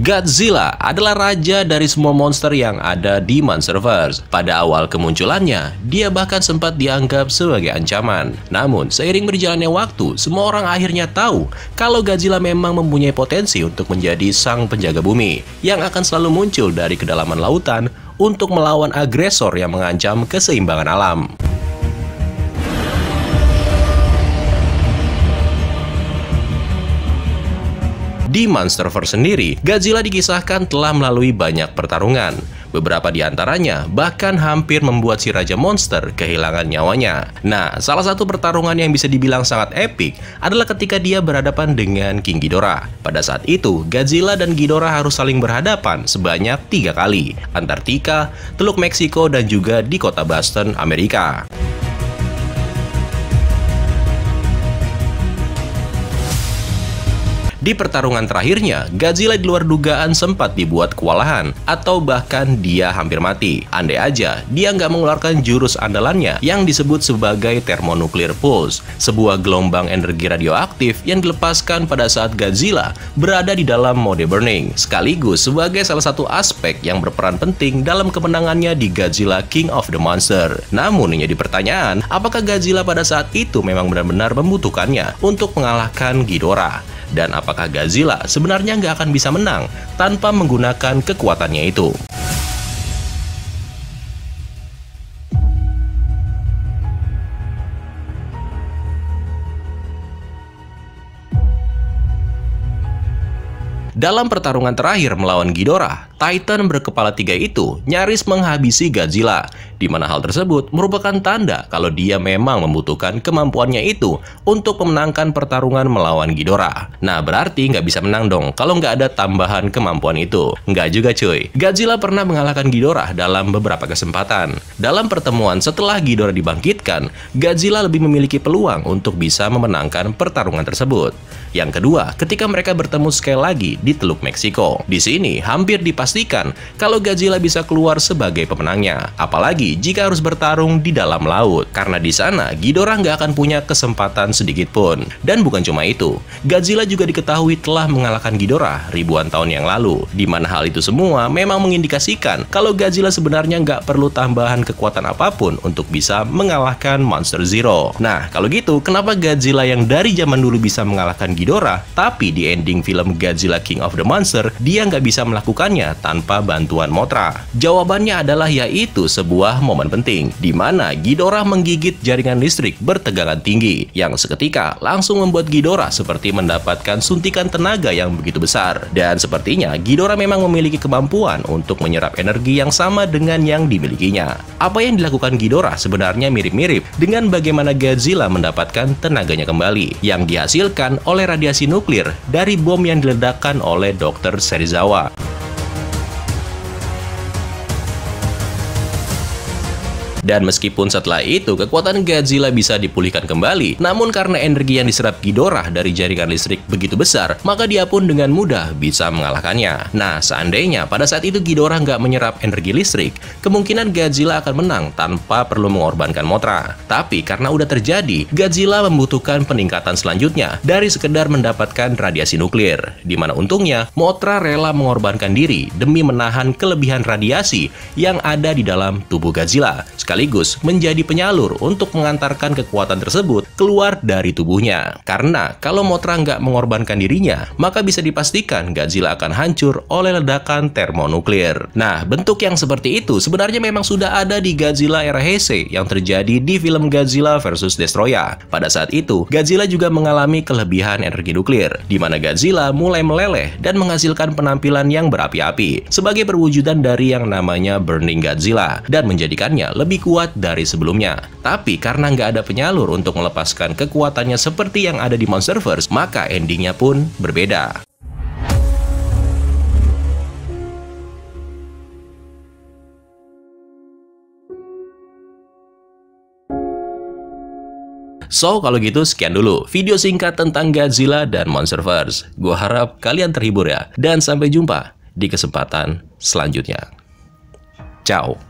Godzilla adalah raja dari semua monster yang ada di Monsterverse. Pada awal kemunculannya, dia bahkan sempat dianggap sebagai ancaman. Namun, seiring berjalannya waktu, semua orang akhirnya tahu kalau Godzilla memang mempunyai potensi untuk menjadi sang penjaga bumi yang akan selalu muncul dari kedalaman lautan untuk melawan agresor yang mengancam keseimbangan alam. Di Monsterverse sendiri, Godzilla dikisahkan telah melalui banyak pertarungan. Beberapa di antaranya bahkan hampir membuat si Raja Monster kehilangan nyawanya. Nah, salah satu pertarungan yang bisa dibilang sangat epik adalah ketika dia berhadapan dengan King Ghidorah. Pada saat itu, Godzilla dan Ghidorah harus saling berhadapan sebanyak 3 kali. Antartika, Teluk Meksiko, dan juga di kota Boston, Amerika. Di pertarungan terakhirnya, Godzilla di luar dugaan sempat dibuat kewalahan, atau bahkan dia hampir mati. Andai aja, dia nggak mengeluarkan jurus andalannya yang disebut sebagai Thermonuclear Pulse, sebuah gelombang energi radioaktif yang dilepaskan pada saat Godzilla berada di dalam mode burning, sekaligus sebagai salah satu aspek yang berperan penting dalam kemenangannya di Godzilla King of the Monster. Namun, yang jadi pertanyaan, apakah Godzilla pada saat itu memang benar-benar membutuhkannya untuk mengalahkan Ghidorah? Dan apakah Godzilla sebenarnya nggak akan bisa menang tanpa menggunakan kekuatannya itu? Dalam pertarungan terakhir melawan Ghidorah, Titan berkepala 3 itu nyaris menghabisi Godzilla, di mana hal tersebut merupakan tanda kalau dia memang membutuhkan kemampuannya itu untuk memenangkan pertarungan melawan Ghidorah. Nah, berarti nggak bisa menang dong kalau nggak ada tambahan kemampuan itu. Nggak juga cuy. Godzilla pernah mengalahkan Ghidorah dalam beberapa kesempatan. Dalam pertemuan setelah Ghidorah dibangkitkan, Godzilla lebih memiliki peluang untuk bisa memenangkan pertarungan tersebut. Yang kedua, ketika mereka bertemu sekali lagi di Teluk Meksiko. Di sini hampir dipastikan kalau Godzilla bisa keluar sebagai pemenangnya, apalagi jika harus bertarung di dalam laut. Karena di sana Ghidorah nggak akan punya kesempatan sedikit pun. Dan bukan cuma itu, Godzilla juga diketahui telah mengalahkan Ghidorah ribuan tahun yang lalu, di mana hal itu semua memang mengindikasikan kalau Godzilla sebenarnya nggak perlu tambahan kekuatan apapun untuk bisa mengalahkan Monster Zero. Nah, kalau gitu, kenapa Godzilla yang dari zaman dulu bisa mengalahkan Ghidorah, tapi di ending film Godzilla King of the Monster, dia nggak bisa melakukannya tanpa bantuan Mothra? Jawabannya adalah yaitu sebuah momen penting, di mana Ghidorah menggigit jaringan listrik bertegangan tinggi, yang seketika langsung membuat Ghidorah seperti mendapatkan suntikan tenaga yang begitu besar. Dan sepertinya Ghidorah memang memiliki kemampuan untuk menyerap energi yang sama dengan yang dimilikinya. Apa yang dilakukan Ghidorah sebenarnya mirip-mirip dengan bagaimana Godzilla mendapatkan tenaganya kembali, yang dihasilkan oleh radiasi nuklir dari bom yang diledakkan oleh Dr. Serizawa. Dan meskipun setelah itu kekuatan Godzilla bisa dipulihkan kembali, namun karena energi yang diserap Ghidorah dari jaringan listrik begitu besar, maka dia pun dengan mudah bisa mengalahkannya. Nah, seandainya pada saat itu Ghidorah nggak menyerap energi listrik, kemungkinan Godzilla akan menang tanpa perlu mengorbankan Mothra. Tapi karena udah terjadi, Godzilla membutuhkan peningkatan selanjutnya dari sekedar mendapatkan radiasi nuklir, di mana untungnya Mothra rela mengorbankan diri demi menahan kelebihan radiasi yang ada di dalam tubuh Godzilla, sekaligus menjadi penyalur untuk mengantarkan kekuatan tersebut keluar dari tubuhnya. Karena kalau Mothra nggak mengorbankan dirinya, maka bisa dipastikan Godzilla akan hancur oleh ledakan termonuklir. Nah, bentuk yang seperti itu sebenarnya memang sudah ada di Godzilla era Heisei yang terjadi di film Godzilla vs Destoroyah. Pada saat itu, Godzilla juga mengalami kelebihan energi nuklir, di mana Godzilla mulai meleleh dan menghasilkan penampilan yang berapi-api, sebagai perwujudan dari yang namanya Burning Godzilla, dan menjadikannya lebih kuat dari sebelumnya. Tapi karena nggak ada penyalur untuk melepaskan kekuatannya seperti yang ada di Monsterverse, maka endingnya pun berbeda. So, kalau gitu sekian dulu video singkat tentang Godzilla dan Monsterverse. Gua harap kalian terhibur ya, dan sampai jumpa di kesempatan selanjutnya. Ciao.